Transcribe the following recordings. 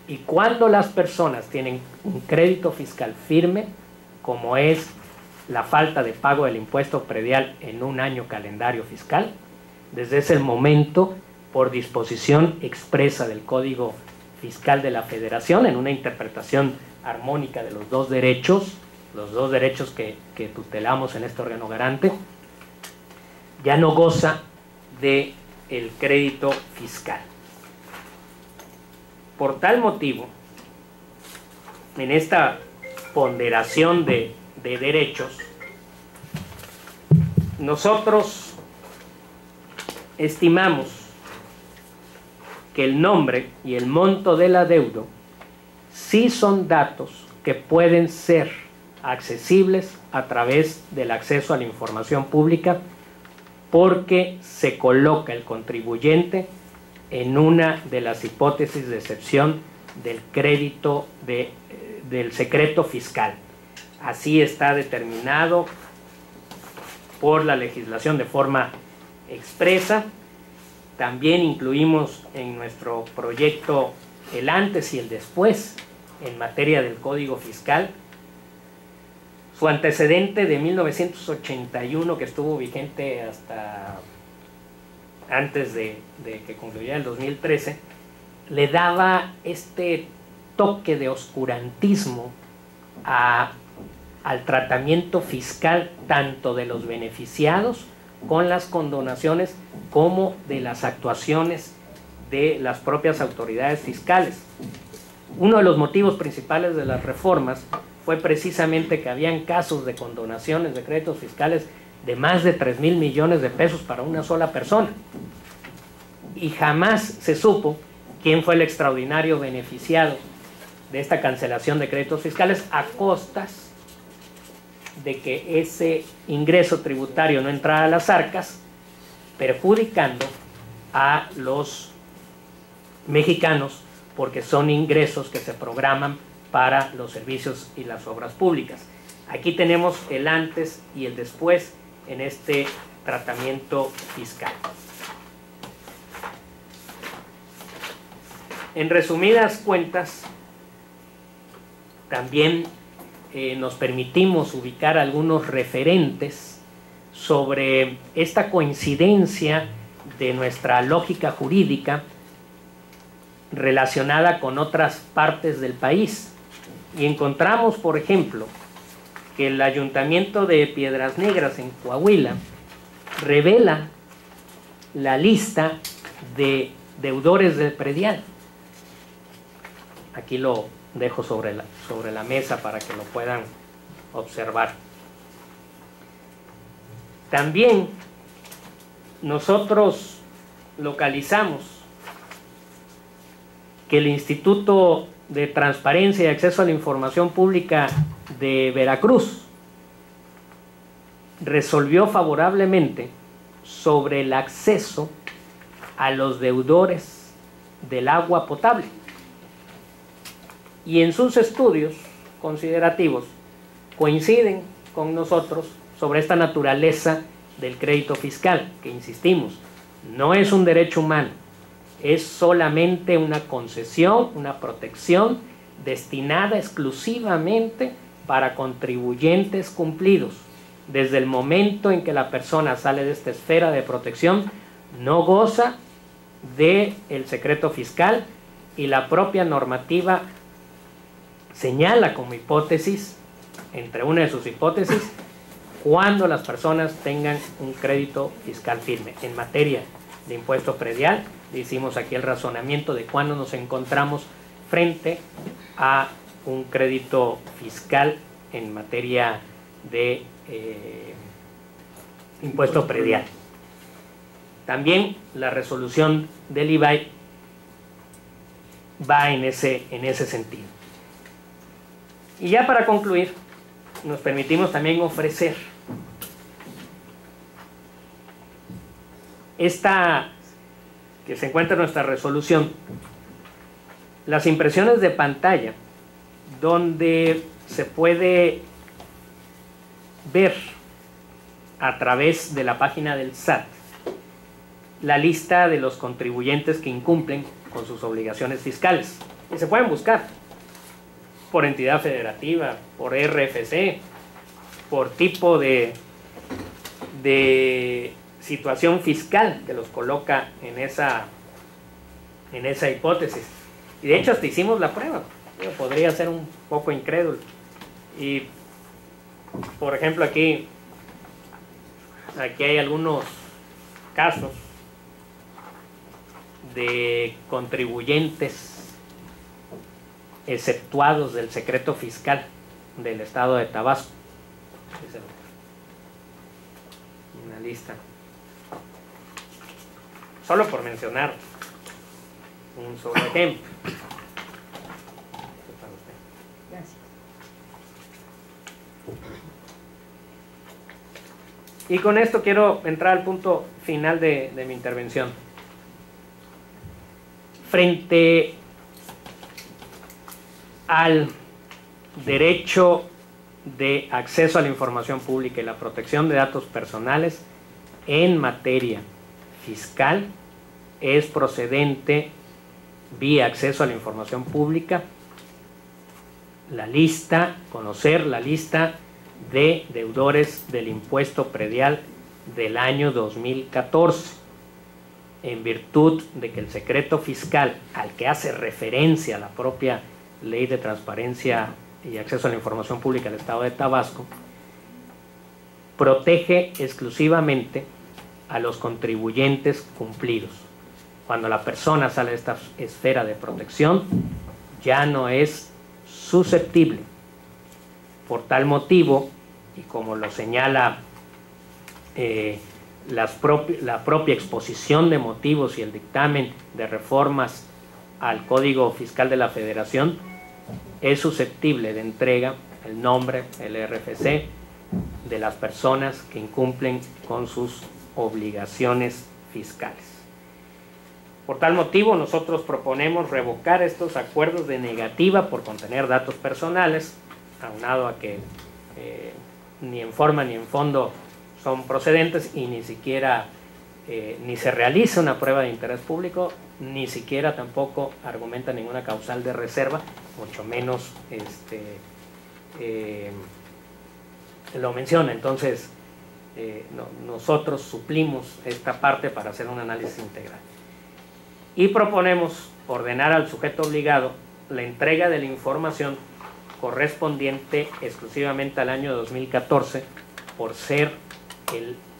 Y cuando las personas tienen un crédito fiscal firme, como es la falta de pago del impuesto predial en un año calendario fiscal, desde ese momento, por disposición expresa del Código Fiscal de la Federación, en una interpretación armónica de los dos derechos que tutelamos en este órgano garante, ya no goza del crédito fiscal. Por tal motivo, en esta ponderación de derechos, nosotros estimamos que el nombre y el monto del adeudo sí son datos que pueden ser accesibles a través del acceso a la información pública, porque se coloca el contribuyente en una de las hipótesis de excepción del crédito del secreto fiscal. Así está determinado por la legislación de forma expresa. También incluimos en nuestro proyecto el antes y el después en materia del Código Fiscal. Su antecedente de 1981, que estuvo vigente hasta antes de que concluyera el 2013, le daba este toque de oscurantismo al tratamiento fiscal tanto de los beneficiados con las condonaciones como de las actuaciones de las propias autoridades fiscales. Uno de los motivos principales de las reformas fue precisamente que habían casos de condonaciones de créditos fiscales de más de 3,000 millones de pesos para una sola persona, y jamás se supo quién fue el extraordinario beneficiado de esta cancelación de créditos fiscales, a costas de que ese ingreso tributario no entrara a las arcas, perjudicando a los mexicanos, porque son ingresos que se programan para los servicios y las obras públicas. Aquí tenemos el antes y el después en este tratamiento fiscal. En resumidas cuentas, también nos permitimos ubicar algunos referentes sobre esta coincidencia de nuestra lógica jurídica relacionada con otras partes del país. Y encontramos, por ejemplo, que el Ayuntamiento de Piedras Negras en Coahuila revela la lista de deudores del predial. Aquí lo dejo sobre la mesa para que lo puedan observar. También nosotros localizamos que el Instituto de Transparencia y Acceso a la Información Pública de Veracruz resolvió favorablemente sobre el acceso a los deudores del agua potable, y en sus estudios considerativos coinciden con nosotros sobre esta naturaleza del crédito fiscal, que insistimos, no es un derecho humano, es solamente una concesión, una protección destinada exclusivamente para contribuyentes cumplidos. Desde el momento en que la persona sale de esta esfera de protección, no goza del secreto fiscal, y la propia normativa señala como hipótesis, entre una de sus hipótesis, cuando las personas tengan un crédito fiscal firme. En materia de impuesto predial, hicimos aquí el razonamiento de cuando nos encontramos frente a un crédito fiscal en materia de impuesto predial. También la resolución del IVAI va en ese sentido. Y ya para concluir, nos permitimos también ofrecer esta que se encuentra en nuestra resolución, las impresiones de pantalla, donde se puede ver a través de la página del SAT la lista de los contribuyentes que incumplen con sus obligaciones fiscales. Y se pueden buscar por entidad federativa, por RFC, por tipo de situación fiscal que los coloca en esa hipótesis. Y de hecho hasta hicimos la prueba. Yo podría ser un poco incrédulo. Y por ejemplo aquí hay algunos casos de contribuyentes exceptuados del secreto fiscal del estado de Tabasco. Una lista. Solo por mencionar un solo ejemplo. Gracias. Y con esto quiero entrar al punto final de mi intervención. Frente al derecho de acceso a la información pública y la protección de datos personales en materia fiscal, es procedente, vía acceso a la información pública, conocer la lista de deudores del impuesto predial del año 2014, en virtud de que el secreto fiscal al que hace referencia la propia Ley de Transparencia y Acceso a la Información Pública del Estado de Tabasco, protege exclusivamente a los contribuyentes cumplidos. Cuando la persona sale de esta esfera de protección, ya no es susceptible. Por tal motivo, y como lo señala la propia exposición de motivos y el dictamen de reformas al Código Fiscal de la Federación, es susceptible de entrega el nombre, el RFC, de las personas que incumplen con sus obligaciones fiscales. Por tal motivo, nosotros proponemos revocar estos acuerdos de negativa por contener datos personales, aunado a que ni en forma ni en fondo son procedentes y ni siquiera ni se realiza una prueba de interés público, ni siquiera tampoco argumenta ninguna causal de reserva, mucho menos lo menciona. Entonces, nosotros suplimos esta parte para hacer un análisis integral. Y proponemos ordenar al sujeto obligado la entrega de la información correspondiente exclusivamente al año 2014, por ser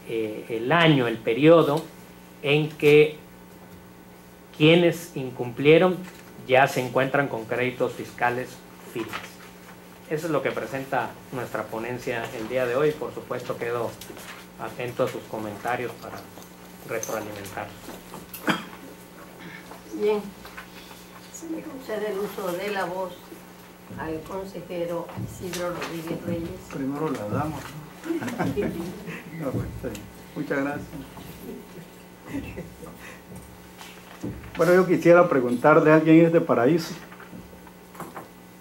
el año, el periodo en que quienes incumplieron ya se encuentran con créditos fiscales firmes. Eso es lo que presenta nuestra ponencia el día de hoy. Por supuesto, quedo atento a sus comentarios para retroalimentar. Bien, se me concede el uso de la voz al consejero Isidro Rodríguez Reyes. Primero la damos, ¿no? No, pues, muchas gracias. Bueno, yo quisiera preguntarle a alguien es de Paraíso.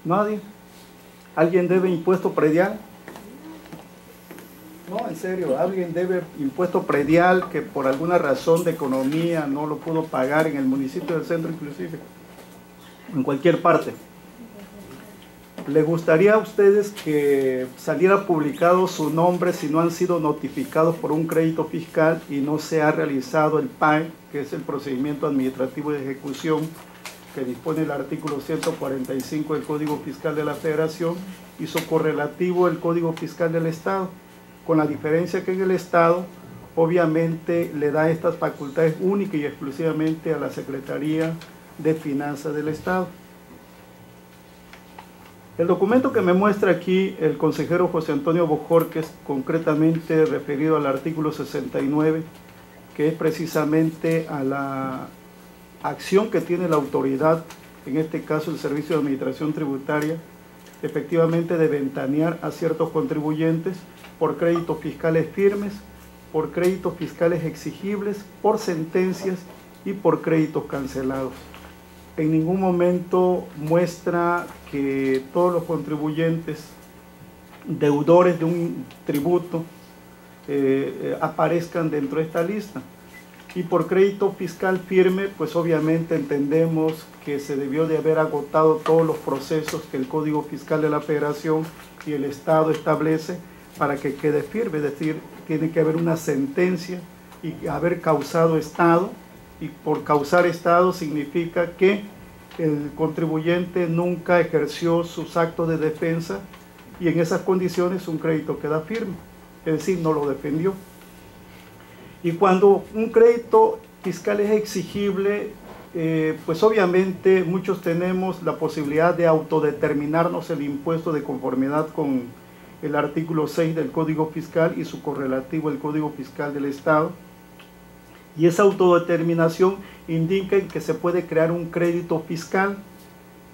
¿Nadie? ¿Alguien debe impuesto predial? No, en serio, ¿alguien debe impuesto predial que por alguna razón de economía no lo pudo pagar en el municipio del centro inclusive? En cualquier parte. ¿Les gustaría a ustedes que saliera publicado su nombre si no han sido notificados por un crédito fiscal y no se ha realizado el PAE, que es el procedimiento administrativo de ejecución que dispone el artículo 145 del Código Fiscal de la Federación y su correlativo el Código Fiscal del Estado? Con la diferencia que en el Estado obviamente le da estas facultades únicas y exclusivamente a la Secretaría de Finanzas del Estado. El documento que me muestra aquí el consejero José Antonio Bojorquez, concretamente referido al artículo 69, que es precisamente a la acción que tiene la autoridad, en este caso el Servicio de Administración Tributaria, efectivamente de ventanear a ciertos contribuyentes por créditos fiscales firmes, por créditos fiscales exigibles, por sentencias y por créditos cancelados. En ningún momento muestra que todos los contribuyentes deudores de un tributo aparezcan dentro de esta lista. Y por crédito fiscal firme, pues obviamente entendemos que se debió de haber agotado todos los procesos que el Código Fiscal de la Federación y el Estado establece para que quede firme, es decir, tiene que haber una sentencia y haber causado estado, y por causar estado significa que el contribuyente nunca ejerció sus actos de defensa y en esas condiciones un crédito queda firme, es decir, no lo defendió. Y cuando un crédito fiscal es exigible, pues obviamente muchos tenemos la posibilidad de autodeterminarnos el impuesto de conformidad con el artículo 6 del Código Fiscal y su correlativo, el Código Fiscal del Estado. Y esa autodeterminación indica que se puede crear un crédito fiscal,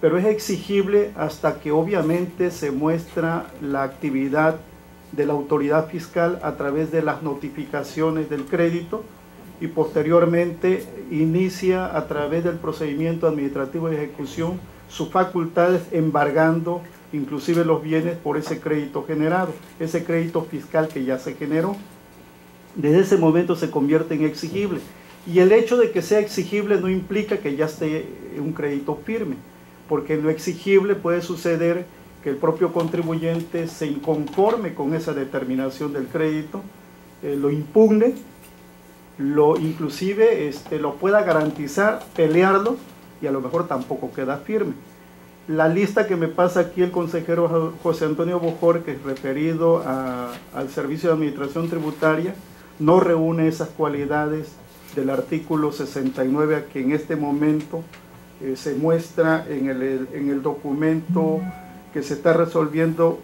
pero es exigible hasta que obviamente se muestra la actividad de la autoridad fiscal a través de las notificaciones del crédito y posteriormente inicia a través del procedimiento administrativo de ejecución sus facultades embargando inclusive los bienes por ese crédito generado, ese crédito fiscal que ya se generó. Desde ese momento se convierte en exigible y el hecho de que sea exigible no implica que ya esté un crédito firme, porque en lo exigible puede suceder que el propio contribuyente se inconforme con esa determinación del crédito, lo impugne, inclusive lo pueda garantizar, pelearlo y a lo mejor tampoco queda firme. La lista que me pasa aquí el consejero José Antonio Bojorquez referido al Servicio de Administración Tributaria no reúne esas cualidades del artículo 69 que en este momento se muestra en el documento que se está resolviendo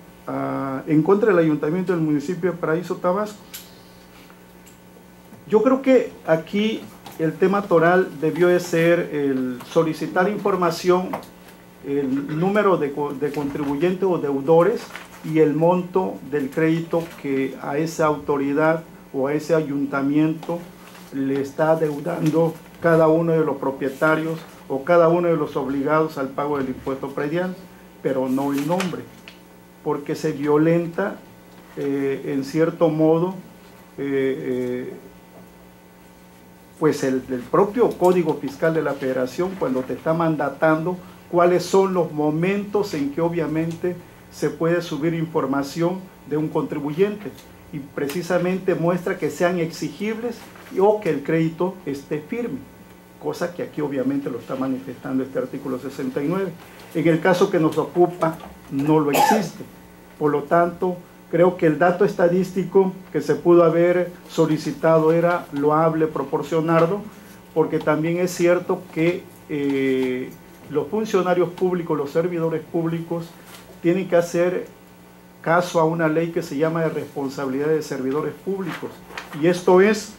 en contra del Ayuntamiento del municipio de Paraíso, Tabasco. Yo creo que aquí el tema toral debió de ser el solicitar información, el número de contribuyentes o deudores y el monto del crédito que a esa autoridad o a ese ayuntamiento le está deudando cada uno de los propietarios o cada uno de los obligados al pago del impuesto predial, pero no el nombre, porque se violenta en cierto modo pues el propio Código Fiscal de la Federación cuando te está mandatando cuáles son los momentos en que obviamente se puede subir información de un contribuyente y precisamente muestra que sean exigibles o que el crédito esté firme, cosa que aquí obviamente lo está manifestando este artículo 69. En el caso que nos ocupa no lo existe, por lo tanto creo que el dato estadístico que se pudo haber solicitado era loable proporcionarlo, porque también es cierto que los funcionarios públicos, los servidores públicos, tienen que hacer caso a una ley que se llama de responsabilidad de servidores públicos. Y esto es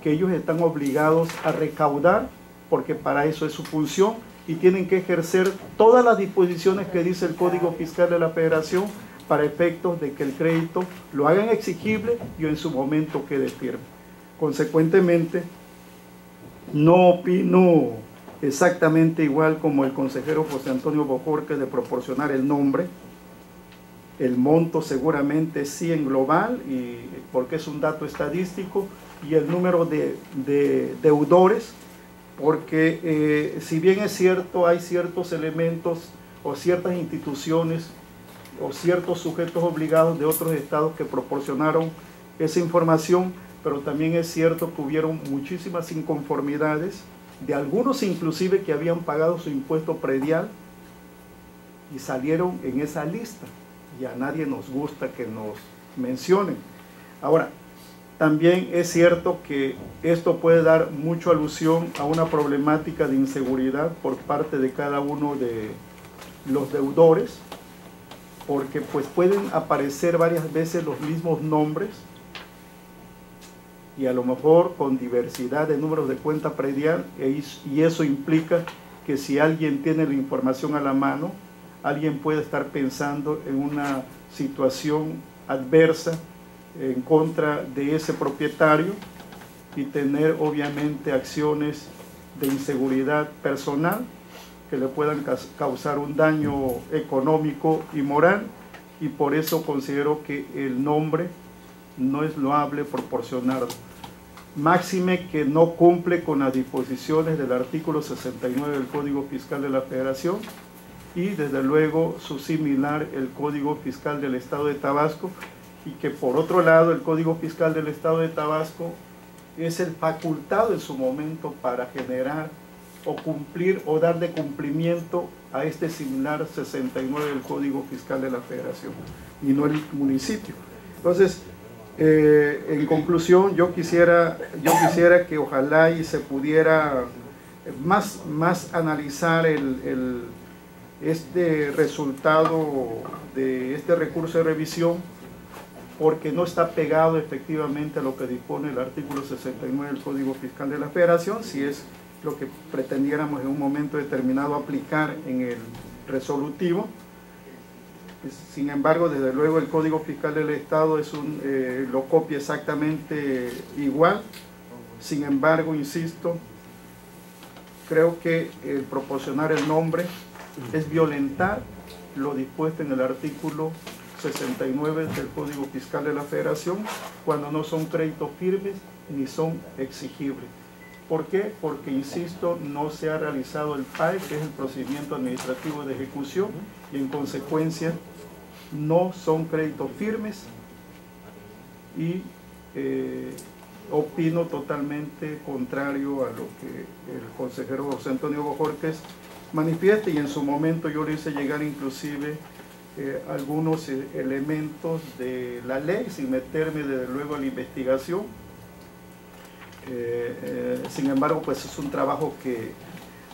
que ellos están obligados a recaudar, porque para eso es su función, y tienen que ejercer todas las disposiciones que dice el Código Fiscal de la Federación para efectos de que el crédito lo hagan exigible y en su momento quede firme. Consecuentemente, no opino exactamente igual como el consejero José Antonio Bojorquez de proporcionar el nombre, el monto seguramente sí en global, porque es un dato estadístico, y el número de deudores, porque si bien es cierto, hay ciertos elementos o ciertas instituciones o ciertos sujetos obligados de otros estados que proporcionaron esa información, pero también es cierto que hubieron muchísimas inconformidades de algunos inclusive que habían pagado su impuesto predial y salieron en esa lista, y a nadie nos gusta que nos mencionen. Ahora, también es cierto que esto puede dar mucha alusión a una problemática de inseguridad por parte de cada uno de los deudores, porque pues pueden aparecer varias veces los mismos nombres y a lo mejor con diversidad de números de cuenta predial, y eso implica que si alguien tiene la información a la mano, alguien puede estar pensando en una situación adversa en contra de ese propietario y tener obviamente acciones de inseguridad personal que le puedan causar un daño económico y moral, y por eso considero que el nombre no es loable proporcionarlo. máxime que no cumple con las disposiciones del artículo 69 del Código Fiscal de la Federación y desde luego su similar, el Código Fiscal del Estado de Tabasco, y que por otro lado el Código Fiscal del Estado de Tabasco es el facultado en su momento para generar o cumplir o dar de cumplimiento a este similar 69 del Código Fiscal de la Federación y no el municipio. Entonces, en conclusión, yo quisiera que ojalá y se pudiera más analizar este resultado de este recurso de revisión, porque no está pegado efectivamente a lo que dispone el artículo 69 del Código Fiscal de la Federación, si es lo que pretendiéramos en un momento determinado aplicar en el resolutivo. Sin embargo, desde luego el Código Fiscal del Estado lo copia exactamente igual. Sin embargo, insisto, creo que el proporcionar el nombre es violentar lo dispuesto en el artículo 69 del Código Fiscal de la Federación, cuando no son créditos firmes ni son exigibles. ¿Por qué? Porque, insisto, no se ha realizado el PAE, que es el procedimiento administrativo de ejecución, y en consecuencia no son créditos firmes, y opino totalmente contrario a lo que el consejero José Antonio Bojorquez manifiesta, y en su momento yo le hice llegar inclusive algunos elementos de la ley, sin meterme desde luego en la investigación. Sin embargo, pues es un trabajo que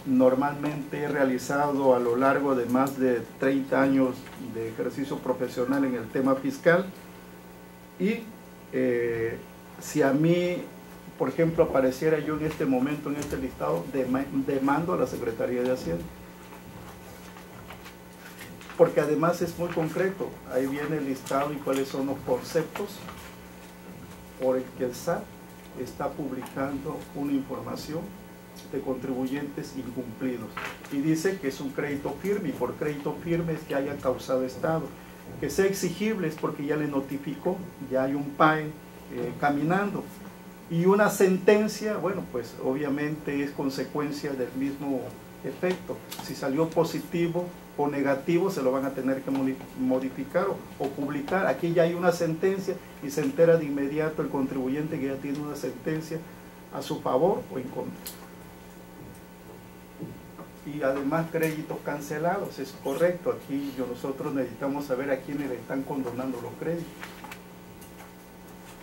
normalmente he realizado a lo largo de más de 30 años de ejercicio profesional en el tema fiscal, y si a mí, por ejemplo, apareciera yo en este momento en este listado, demando a la Secretaría de Hacienda, porque además es muy concreto. Ahí viene el listado y cuáles son los conceptos por el que el SAT está publicando una información de contribuyentes incumplidos, y dice que es un crédito firme, y por crédito firme es que haya causado estado. Que sea exigible es porque ya le notificó, ya hay un PAE caminando, y una sentencia, bueno, pues obviamente es consecuencia del mismo efecto. Si salió positivo o negativo, se lo van a tener que modificar o publicar. Aquí ya hay una sentencia y se entera de inmediato el contribuyente que ya tiene una sentencia a su favor o en contra. Y además créditos cancelados, es correcto. Aquí nosotros necesitamos saber a quiénes le están condonando los créditos,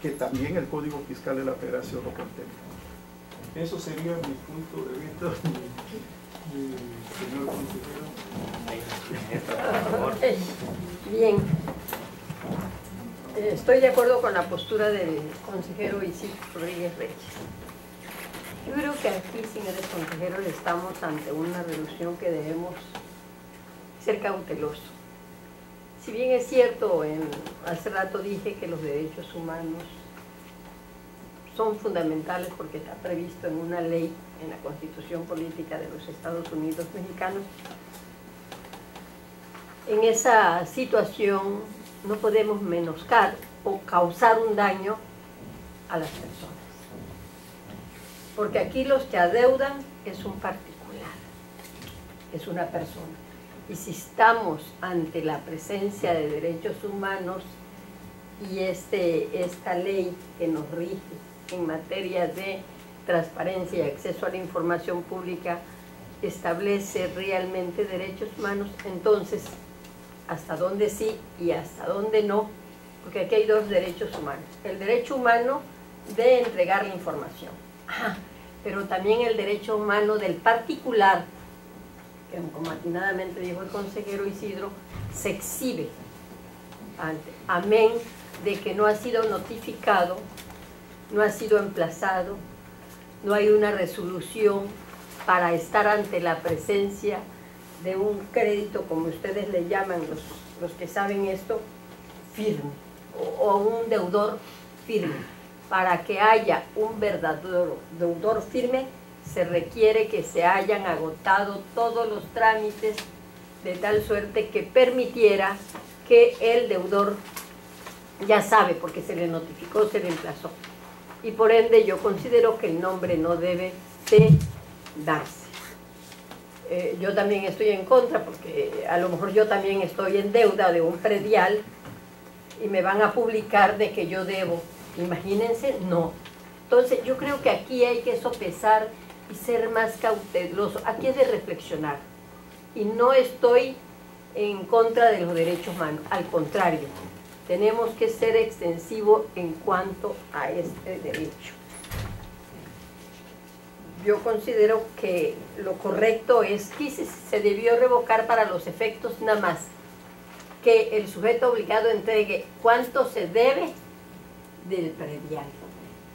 que también el Código Fiscal de la Federación lo contempla. Eso sería mi punto de vista, señor consejero. Bien, estoy de acuerdo con la postura del consejero Isidro Rodríguez Reyes. Yo creo que aquí, señores consejeros, estamos ante una resolución que debemos ser cautelosos. Si bien es cierto, hace rato dije que los derechos humanos son fundamentales porque está previsto en una ley, en la Constitución Política de los Estados Unidos Mexicanos, en esa situación no podemos menoscar o causar un daño a las personas. Porque aquí los que adeudan es un particular, es una persona. Y si estamos ante la presencia de derechos humanos y esta ley que nos rige en materia de transparencia y acceso a la información pública establece realmente derechos humanos, entonces hasta dónde sí y hasta dónde no, porque aquí hay dos derechos humanos: el derecho humano de entregar la información, pero también el derecho humano del particular, que como atinadamente dijo el consejero Isidro, se exhibe amén de que no ha sido notificado, no ha sido emplazado, no hay una resolución para estar ante la presencia de un crédito, como ustedes le llaman los que saben esto, firme, o un deudor firme. Para que haya un verdadero deudor firme, se requiere que se hayan agotado todos los trámites de tal suerte que permitiera que el deudor ya sabe, porque se le notificó, se le emplazó. y por ende yo considero que el nombre no debe de darse. Yo también estoy en contra porque a lo mejor yo también estoy en deuda de un predial y me van a publicar de que yo debo. Imagínense, no. Entonces yo creo que aquí hay que sopesar y ser más cauteloso. Aquí es de reflexionar. Y no estoy en contra de los derechos humanos, al contrario, tenemos que ser extensivos en cuanto a este derecho. Yo considero que lo correcto es que se debió revocar para los efectos nada más que el sujeto obligado entregue cuánto se debe del predial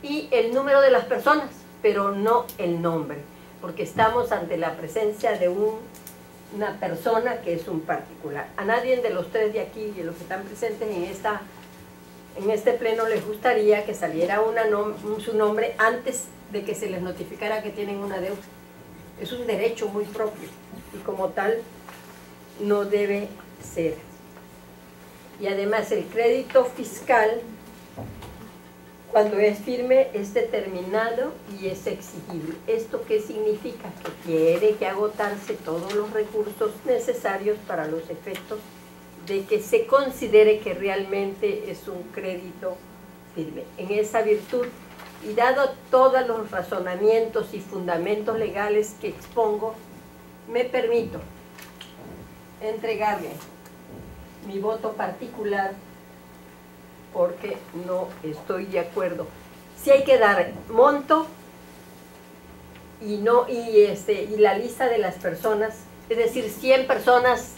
y el número de las personas, pero no el nombre, porque estamos ante la presencia de una persona que es un particular. A nadie de los tres de aquí, de los que están presentes en este pleno, les gustaría que saliera su nombre antes de que se les notificara que tienen una deuda. Es un derecho muy propio y como tal no debe ser. Y además el crédito fiscal, cuando es firme, es determinado y es exigible. ¿Esto qué significa? Que tiene que agotarse todos los recursos necesarios para los efectos de que se considere que realmente es un crédito firme. En esa virtud, y dado todos los razonamientos y fundamentos legales que expongo, me permito entregarle mi voto particular porque no estoy de acuerdo. Si hay que dar monto y la lista de las personas, es decir, 100 personas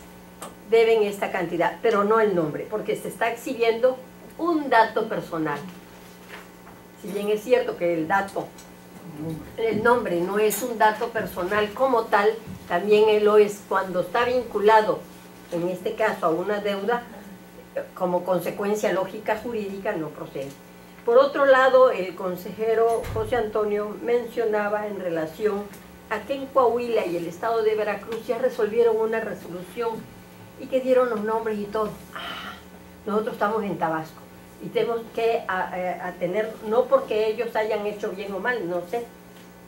deben esta cantidad, pero no el nombre, porque se está exhibiendo un dato personal. Si bien es cierto que el nombre no es un dato personal como tal, también él lo es cuando está vinculado, en este caso, a una deuda, como consecuencia lógica jurídica no procede. Por otro lado, el consejero José Antonio mencionaba en relación a que en Coahuila y el estado de Veracruz ya resolvieron una resolución y que dieron los nombres y todo. Nosotros estamos en Tabasco y tenemos que atener, no porque ellos hayan hecho bien o mal, no sé,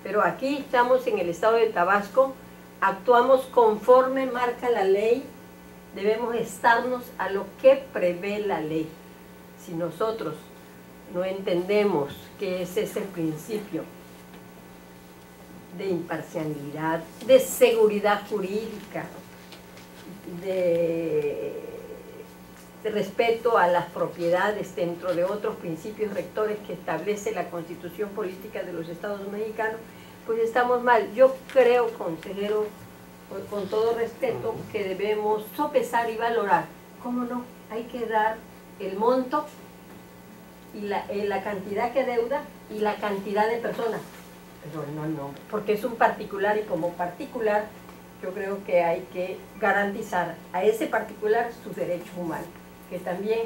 pero aquí estamos en el estado de Tabasco, actuamos conforme marca la ley, debemos estarnos a lo que prevé la ley. Si nosotros no entendemos que ese es el principio de imparcialidad, de seguridad jurídica, de respeto a las propiedades dentro de otros principios rectores que establece la Constitución Política de los Estados Mexicanos, pues estamos mal. Yo creo, consejero, con todo respeto, que debemos sopesar y valorar. ¿Cómo no? Hay que dar el monto y la cantidad que deuda y la cantidad de personas, pero no, porque es un particular y como particular yo creo que hay que garantizar a ese particular sus derechos humanos, que también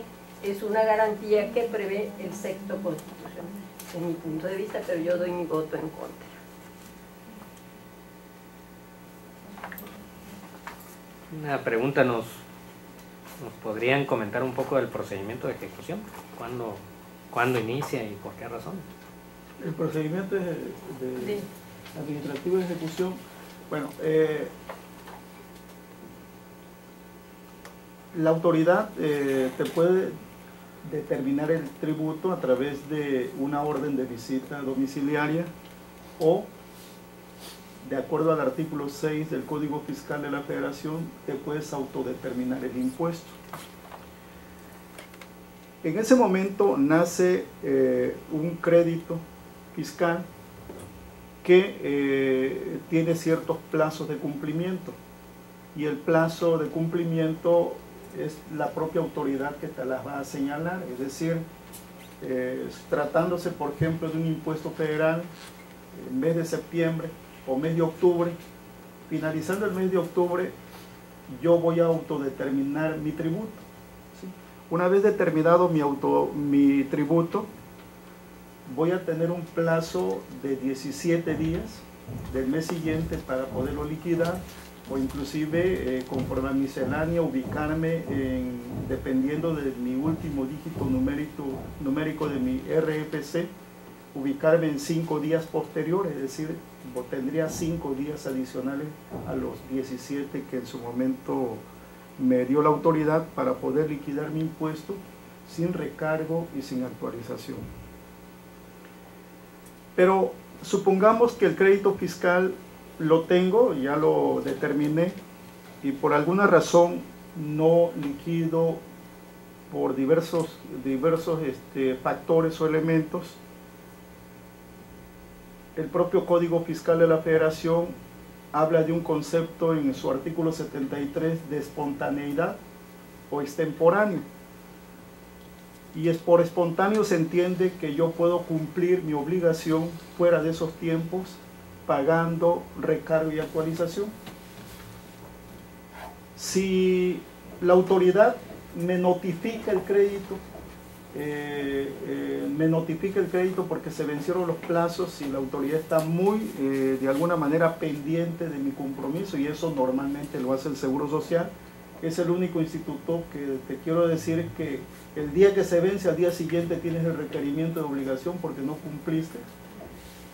es una garantía que prevé el sexto constitucional, en mi punto de vista, pero yo doy mi voto en contra. Una pregunta, ¿nos podrían comentar un poco del procedimiento de ejecución? ¿Cuándo inicia y por qué razón? El procedimiento administrativo de ejecución, bueno, la autoridad te puede determinar el tributo a través de una orden de visita domiciliaria o, de acuerdo al artículo 6 del Código Fiscal de la Federación, te puedes autodeterminar el impuesto. En ese momento nace un crédito fiscal que tiene ciertos plazos de cumplimiento, y el plazo de cumplimiento es la propia autoridad que te las va a señalar. Es decir, tratándose por ejemplo de un impuesto federal, en mes de septiembre o mes de octubre, finalizando el mes de octubre, yo voy a autodeterminar mi tributo, ¿sí? Una vez determinado mi tributo, voy a tener un plazo de 17 días del mes siguiente para poderlo liquidar, o inclusive conforme a miscelánea ubicarme dependiendo de mi último dígito numérico de mi RFC, ubicarme en 5 días posteriores, es decir, tendría 5 días adicionales a los 17 que en su momento me dio la autoridad para poder liquidar mi impuesto sin recargo y sin actualización. Pero supongamos que el crédito fiscal lo tengo, ya lo determiné, y por alguna razón no liquido por diversos factores o elementos. El propio Código Fiscal de la Federación habla de un concepto en su artículo 73 de espontaneidad o extemporáneo. Y es por espontáneo se entiende que yo puedo cumplir mi obligación fuera de esos tiempos pagando recargo y actualización. Si la autoridad me notifica el crédito, porque se vencieron los plazos y la autoridad está muy, de alguna manera, pendiente de mi compromiso, y eso normalmente lo hace el Seguro Social. Es el único instituto que te quiero decir que el día que se vence, al día siguiente tienes el requerimiento de obligación porque no cumpliste,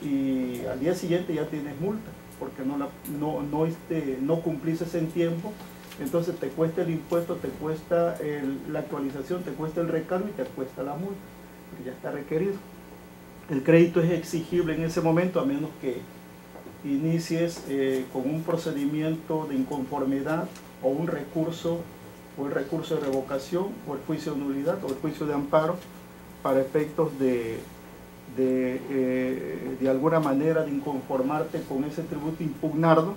y al día siguiente ya tienes multa porque no cumpliste en tiempo. Entonces te cuesta el impuesto, te cuesta la actualización, te cuesta el recargo y te cuesta la multa, porque ya está requerido. El crédito es exigible en ese momento a menos que inicies con un procedimiento de inconformidad o un recurso, o el recurso de revocación, o el juicio de nulidad, o el juicio de amparo, para efectos de alguna manera de inconformarte con ese tributo, impugnarlo.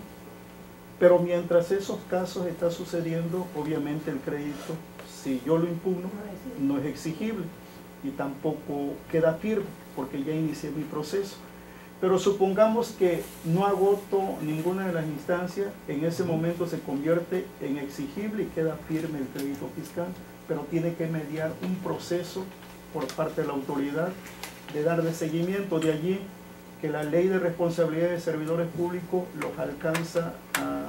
Pero mientras esos casos están sucediendo, obviamente el crédito, si yo lo impugno, no es exigible y tampoco queda firme porque ya inicié mi proceso. Pero supongamos que no agoto ninguna de las instancias, en ese momento se convierte en exigible y queda firme el crédito fiscal, pero tiene que mediar un proceso por parte de la autoridad de darle seguimiento. De allí que la ley de responsabilidad de servidores públicos los alcanza a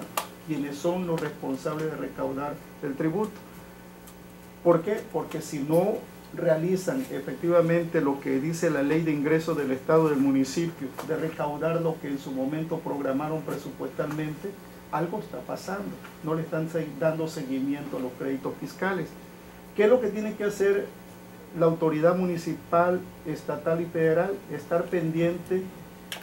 quienes son los responsables de recaudar el tributo. ¿Por qué? Porque si no realizan efectivamente lo que dice la ley de ingresos del Estado del municipio, de recaudar lo que en su momento programaron presupuestalmente, algo está pasando, no le están dando seguimiento a los créditos fiscales. ¿Qué es lo que tiene que hacer la autoridad municipal, estatal y federal? Estar pendiente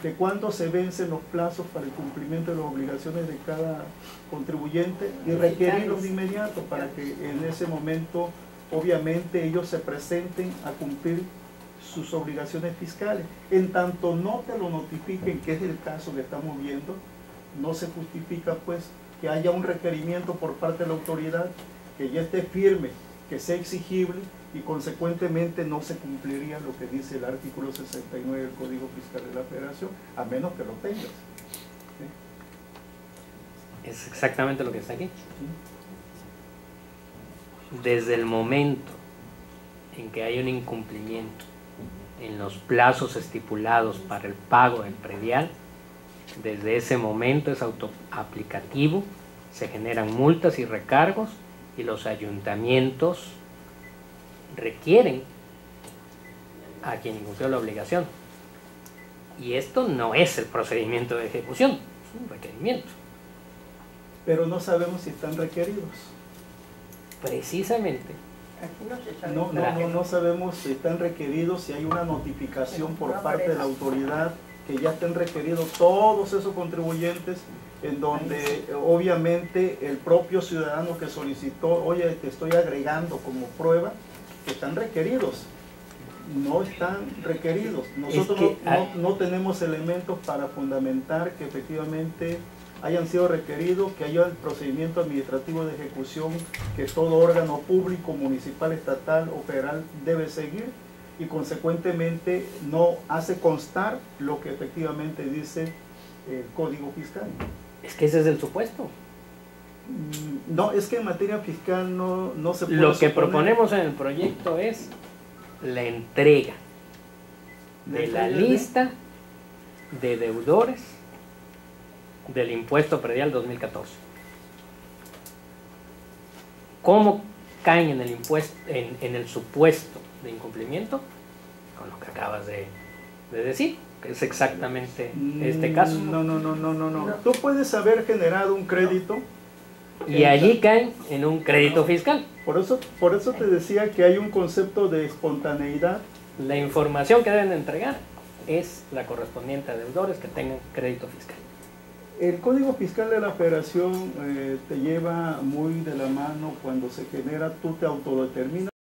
de cuándo se vencen los plazos para el cumplimiento de las obligaciones de cada contribuyente y requerirlos de inmediato para que en ese momento obviamente ellos se presenten a cumplir sus obligaciones fiscales. En tanto no te lo notifiquen, que es el caso que estamos viendo, no se justifica pues que haya un requerimiento por parte de la autoridad que ya esté firme, que sea exigible, y consecuentemente no se cumpliría lo que dice el artículo 69 del Código Fiscal de la Federación, a menos que lo tengas. ¿Sí? Es exactamente lo que está aquí. Desde el momento en que hay un incumplimiento en los plazos estipulados para el pago del predial, desde ese momento es autoaplicativo, se generan multas y recargos y los ayuntamientos requieren a quien incumplió la obligación. Y esto no es el procedimiento de ejecución, es un requerimiento. Pero no sabemos si están requeridos. Precisamente. Aquí no se sabe. No sabemos si están requeridos, si hay una notificación por parte de la autoridad que ya estén requeridos todos esos contribuyentes, en donde obviamente el propio ciudadano que solicitó, oye, te estoy agregando como prueba, que están requeridos. No están requeridos. Nosotros no tenemos elementos para fundamentar que efectivamente hayan sido requeridos, que haya el procedimiento administrativo de ejecución que todo órgano público, municipal, estatal o federal debe seguir, y consecuentemente no hace constar lo que efectivamente dice el Código Fiscal. Es que ese es el supuesto. No, es que en materia fiscal no se puede Lo que suponer. proponemos en el proyecto es la entrega de la lista de deudores del impuesto predial 2014. ¿Cómo caen en el impuesto, en el supuesto de incumplimiento? Con lo que acabas de de decir, que es exactamente este caso. No. Tú puedes haber generado un crédito. Y allí caen en un crédito fiscal. Por eso te decía que hay un concepto de espontaneidad. La información que deben entregar es la correspondiente a deudores que tengan crédito fiscal. El Código Fiscal de la Federación te lleva muy de la mano cuando se genera, tú te autodeterminas.